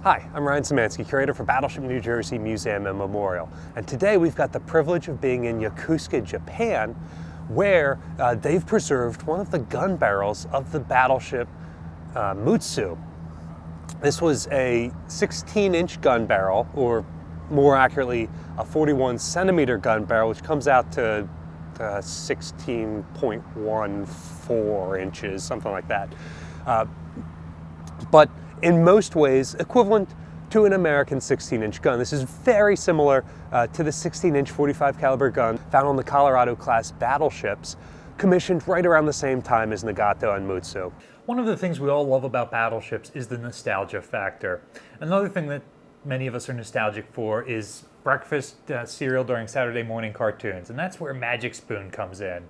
Hi, I'm Ryan Szymanski, curator for Battleship New Jersey Museum and Memorial. And today we've got the privilege of being in Yokosuka, Japan, where they've preserved one of the gun barrels of the battleship Mutsu. This was a 16-inch gun barrel, or more accurately, a 41-centimeter gun barrel, which comes out to 16.14 inches, something like that. But in most ways equivalent to an American 16-inch gun. This is very similar to the 16-inch 45 caliber gun found on the Colorado-class battleships, commissioned right around the same time as Nagato and Mutsu. One of the things we all love about battleships is the nostalgia factor. Another thing that many of us are nostalgic for is breakfast cereal during Saturday morning cartoons, and that's where Magic Spoon comes in.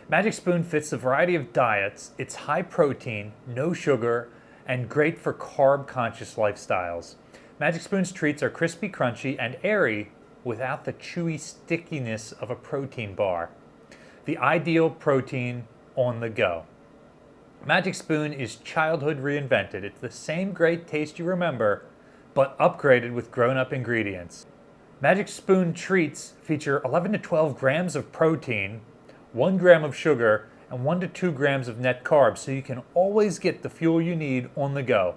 Magic Spoon fits a variety of diets. It's high protein, no sugar, and great for carb-conscious lifestyles. Magic Spoon's treats are crispy, crunchy, and airy without the chewy stickiness of a protein bar. The ideal protein on the go. Magic Spoon is childhood reinvented. It's the same great taste you remember, but upgraded with grown-up ingredients. Magic Spoon treats feature 11 to 12 grams of protein, 1 gram of sugar, and 1 to 2 grams of net carbs, so you can always get the fuel you need on the go.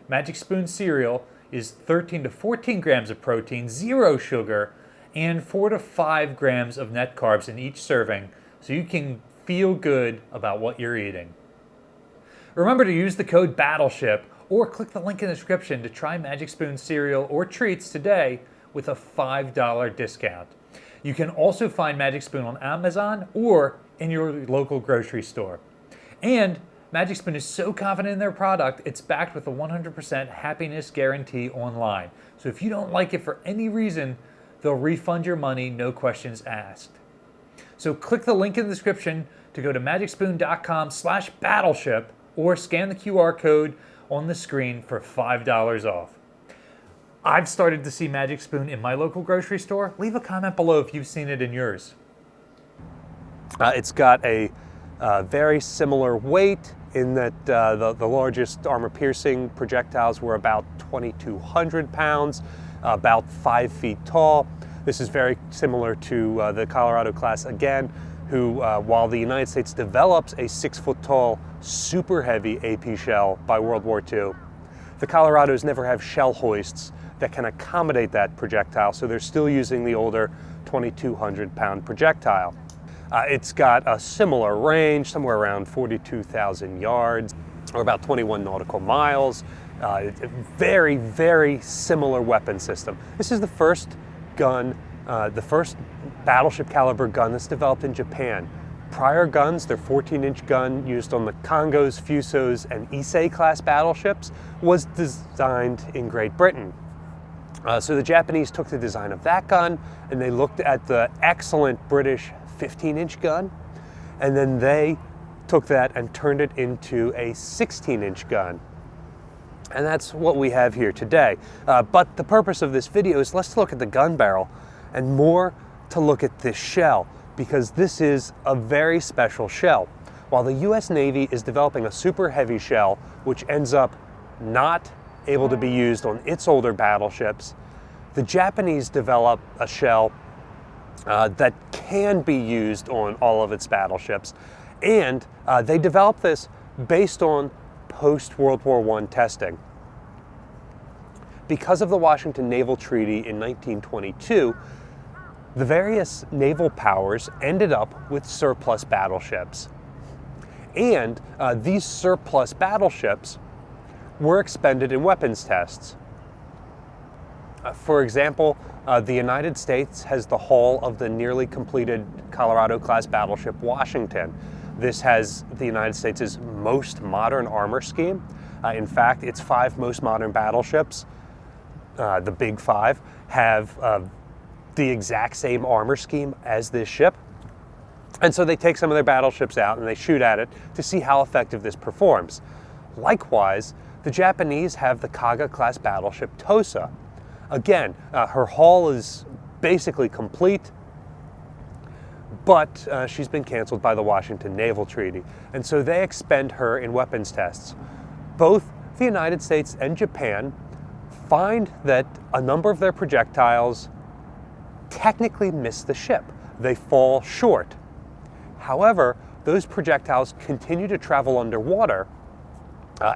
Magic Spoon cereal is 13 to 14 grams of protein, 0 sugar, and 4 to 5 grams of net carbs in each serving, so you can feel good about what you're eating. Remember to use the code BATTLESHIP or click the link in the description to try Magic Spoon cereal or treats today with a $5 discount. You can also find Magic Spoon on Amazon or in your local grocery store. And Magic Spoon is so confident in their product, it's backed with a 100% happiness guarantee online. So if you don't like it for any reason, they'll refund your money, no questions asked. So click the link in the description to go to magicspoon.com/battleship or scan the QR code on the screen for $5 off. I've started to see Magic Spoon in my local grocery store. Leave a comment below if you've seen it in yours. It's got a very similar weight in that the largest armor-piercing projectiles were about 2,200 pounds, about 5 feet tall. This is very similar to the Colorado class again, who, while the United States develops a 6-foot-tall, super heavy AP shell by World War II, the Colorados never have shell hoists that can accommodate that projectile, so they're still using the older 2,200-pound projectile. It's got a similar range, somewhere around 42,000 yards, or about 21 nautical miles. It's a very, very similar weapon system. This is the first gun, the first battleship caliber gun that's developed in Japan. Prior guns, their 14-inch gun used on the Kongos, Fusos, and Issei class battleships, was designed in Great Britain. So the Japanese took the design of that gun, and they looked at the excellent British 15-inch gun, and then they took that and turned it into a 16-inch gun. And that's what we have here today. But the purpose of this video is let's look at the gun barrel, and more to look at this shell, because this is a very special shell. While the US Navy is developing a super heavy shell, which ends up not able to be used on its older battleships, the Japanese develop a shell that can be used on all of its battleships. And they developed this based on post-World War I testing. Because of the Washington Naval Treaty in 1922, the various naval powers ended up with surplus battleships. And these surplus battleships were expended in weapons tests. For example, the United States has the hull of the nearly completed Colorado-class battleship Washington. This has the United States' most modern armor scheme. In fact, its 5 most modern battleships, the Big 5, have the exact same armor scheme as this ship. And so they take some of their battleships out and they shoot at it to see how effective this performs. Likewise, the Japanese have the Kaga-class battleship Tosa. Again, her hull is basically complete, but she's been canceled by the Washington Naval Treaty, and so they expend her in weapons tests. Both the United States and Japan find that a number of their projectiles technically miss the ship. They fall short. However, those projectiles continue to travel underwater,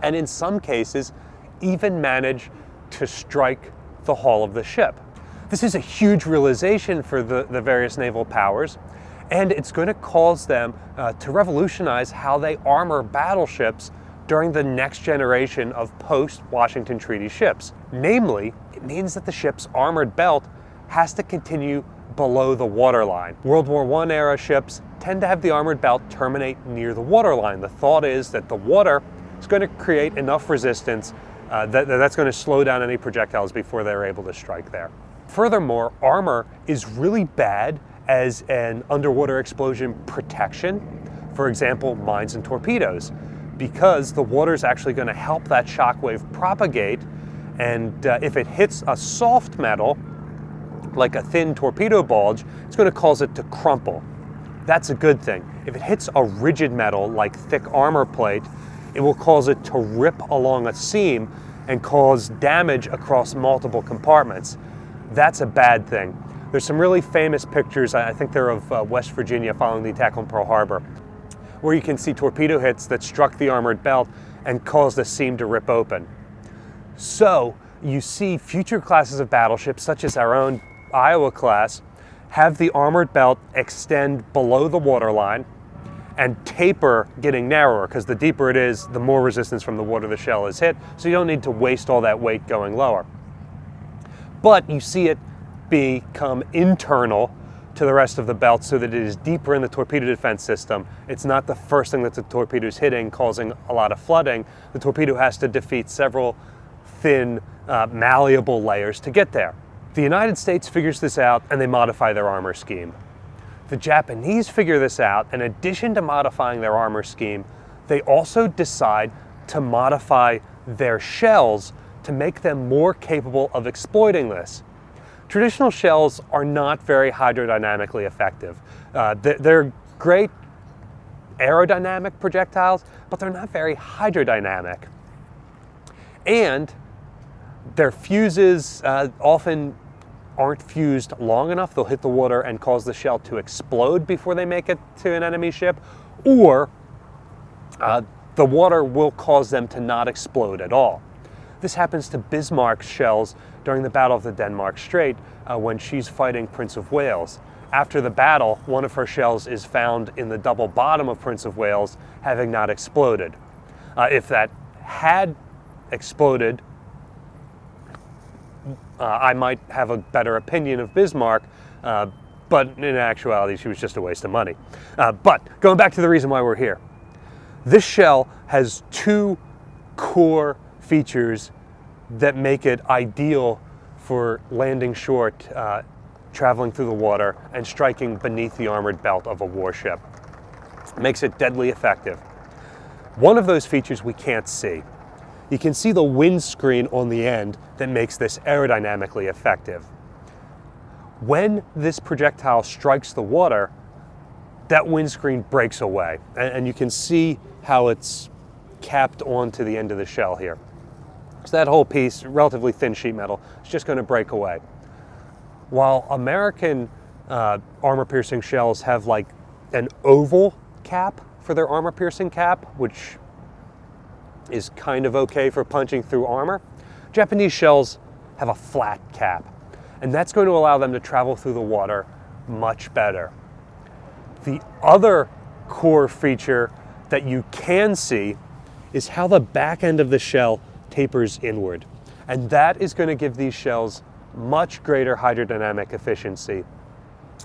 and in some cases, even manage to strike the hull of the ship. This is a huge realization for the various naval powers, and it's going to cause them to revolutionize how they armor battleships during the next generation of post-Washington Treaty ships. Namely, it means that the ship's armored belt has to continue below the waterline. World War I era ships tend to have the armored belt terminate near the waterline. The thought is that the water is going to create enough resistance that's going to slow down any projectiles before they're able to strike there. Furthermore, armor is really bad as an underwater explosion protection, for example, mines and torpedoes, because the water is actually going to help that shock wave propagate, and if it hits a soft metal, like a thin torpedo bulge, it's going to cause it to crumple. That's a good thing. If it hits a rigid metal, like thick armor plate, it will cause it to rip along a seam and cause damage across multiple compartments. That's a bad thing. There's some really famous pictures, I think they're of West Virginia following the attack on Pearl Harbor, where you can see torpedo hits that struck the armored belt and caused the seam to rip open. So you see future classes of battleships, such as our own Iowa class, have the armored belt extend below the waterline and taper, getting narrower, because the deeper it is, the more resistance from the water the shell is hit, so you don't need to waste all that weight going lower. But you see it become internal to the rest of the belt so that it is deeper in the torpedo defense system. It's not the first thing that the torpedo is hitting, causing a lot of flooding. The torpedo has to defeat several thin, malleable layers to get there. The United States figures this out and they modify their armor scheme. The Japanese figure this out. In addition to modifying their armor scheme, they also decide to modify their shells to make them more capable of exploiting this. Traditional shells are not very hydrodynamically effective. They're great aerodynamic projectiles, but they're not very hydrodynamic. And their fuses often aren't fused long enough. They'll hit the water and cause the shell to explode before they make it to an enemy ship, or the water will cause them to not explode at all. This happens to Bismarck's shells during the Battle of the Denmark Strait when she's fighting Prince of Wales. After the battle, one of her shells is found in the double bottom of Prince of Wales, having not exploded. If that had exploded, I might have a better opinion of Bismarck, but in actuality, she was just a waste of money. But going back to the reason why we're here, this shell has two core features that make it ideal for landing short, traveling through the water, and striking beneath the armored belt of a warship. It makes it deadly effective. One of those features we can't see. You can see the windscreen on the end that makes this aerodynamically effective. When this projectile strikes the water, that windscreen breaks away, and you can see how it's capped onto the end of the shell here. So that whole piece, relatively thin sheet metal, is just going to break away. While American armor-piercing shells have like an oval cap for their armor-piercing cap, which is kind of okay for punching through armor, Japanese shells have a flat cap, and that's going to allow them to travel through the water much better. The other core feature that you can see is how the back end of the shell tapers inward, and that is going to give these shells much greater hydrodynamic efficiency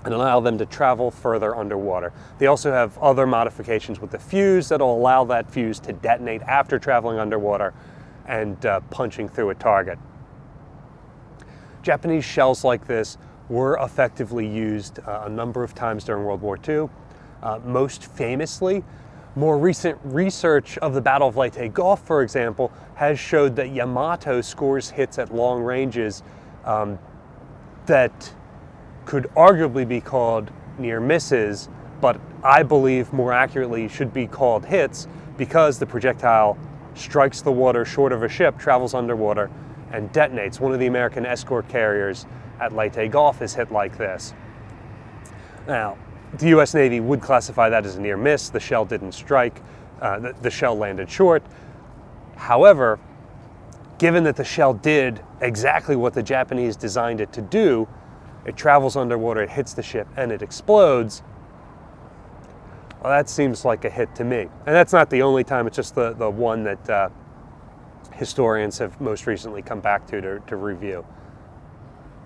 and allow them to travel further underwater. They also have other modifications with the fuse that'll allow that fuse to detonate after traveling underwater and punching through a target. Japanese shells like this were effectively used a number of times during World War II. Most famously, more recent research of the Battle of Leyte Gulf, for example, has showed that Yamato scores hits at long ranges that could arguably be called near misses, but I believe more accurately should be called hits, because the projectile strikes the water short of a ship, travels underwater, and detonates. One of the American escort carriers at Leyte Gulf is hit like this. Now, the U.S. Navy would classify that as a near miss. The shell didn't strike. The shell landed short. However, given that the shell did exactly what the Japanese designed it to do, it travels underwater, it hits the ship, and it explodes. Well, that seems like a hit to me. And that's not the only time, it's just the one that historians have most recently come back to review.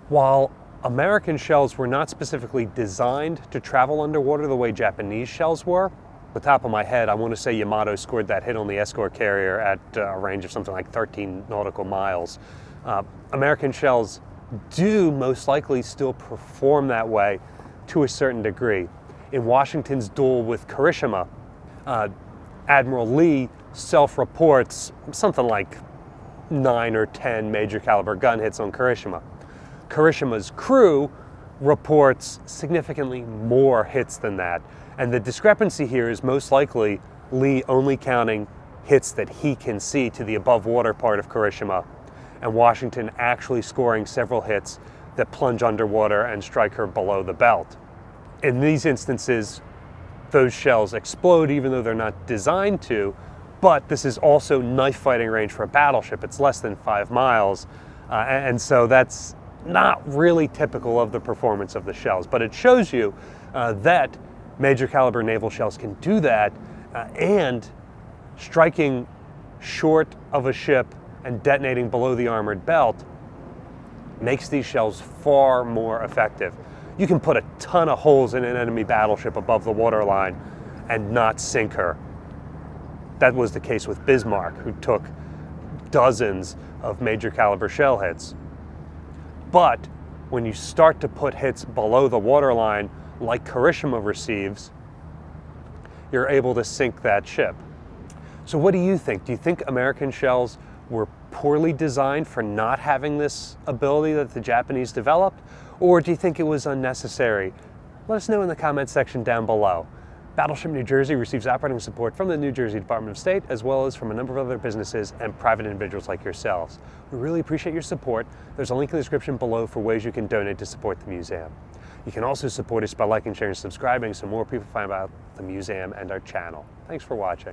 While American shells were not specifically designed to travel underwater the way Japanese shells were, the top of my head, I want to say Yamato scored that hit on the escort carrier at a range of something like 13 nautical miles. American shells do most likely still perform that way to a certain degree. In Washington's duel with Kirishima, Admiral Lee self-reports something like 9 or 10 major caliber gun hits on Kirishima. Kirishima's crew reports significantly more hits than that. And the discrepancy here is most likely Lee only counting hits that he can see to the above water part of Kirishima, and Washington actually scoring several hits that plunge underwater and strike her below the belt. In these instances, those shells explode even though they're not designed to, but this is also knife fighting range for a battleship. It's less than 5 miles, and so that's not really typical of the performance of the shells, but it shows you that major caliber naval shells can do that, and striking short of a ship and detonating below the armored belt makes these shells far more effective. You can put a ton of holes in an enemy battleship above the waterline and not sink her. That was the case with Bismarck, who took dozens of major caliber shell hits. But when you start to put hits below the waterline, like Kirishima receives, you're able to sink that ship. So what do you think? Do you think American shells were poorly designed for not having this ability that the Japanese developed? Or do you think it was unnecessary? Let us know in the comments section down below. Battleship New Jersey receives operating support from the New Jersey Department of State, as well as from a number of other businesses and private individuals like yourselves. We really appreciate your support. There's a link in the description below for ways you can donate to support the museum. You can also support us by liking, sharing, and subscribing so more people find out the museum and our channel. Thanks for watching.